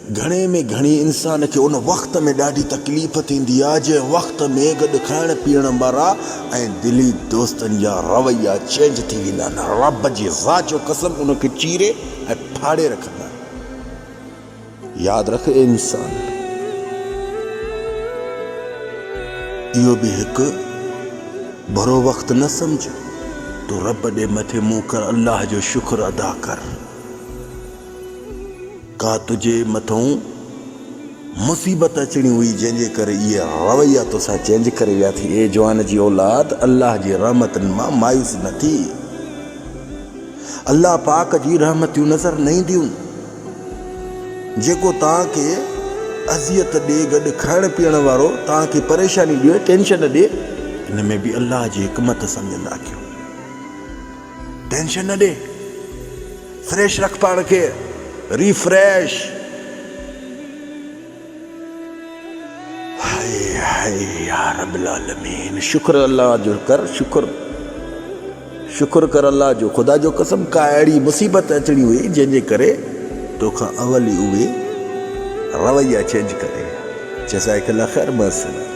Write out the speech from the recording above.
घणे में घणी इंसान के उन वक्त में ॾाढी तकलीफ़ थींदी आहे जंहिं वक्त में गॾु खाइण पीअण वारा ऐं दिली दोस्तनि जा रवैया चेंज थी वेंदा आहिनि। रब जी ज़ात जो कसम उनखे चीरे ऐं फाड़े रखंदा आहिनि। यादि रख इंसान, इहो बि हिकु बुरो वक़्तु न सम्झ। तूं रब ॾे मथे मुंहुं कर, अल्लाह जो शुक्र अदा कर। का तुझे मथों मुसीबत अचणी हुई जंहिंजे करे इहे रवैया तोसां चेंज करे विया थी। ए जवान जी औलाद, अल्लाह जी रहमतनि मां मायूस न थी। अल्लाह पाक जी रहमतियूं नज़र न ईंदियूं। जेको तव्हांखे अज़ियत ॾे, गॾु खाइण पीअण वारो तव्हांखे परेशानी ॾिए, टेंशन ॾे, इन में बि अल्लाह जी हिकमत सम्झंदा कयो। टेंशन न ॾे, फ्रेश रख पाण खे, रिफ्रेश। हाय हाय या रब्बुल आलमीन, शुक्र अल्लाह जो कर, शुक्र कर अल्लाह जो। ख़ुदा जो कसम, का अहिड़ी मुसीबत अचणी हुई जंहिंजे करे तोखां अवल ई उहे रवैया चेंज करे। जज़ाकल्लाह ख़ैर, मसला।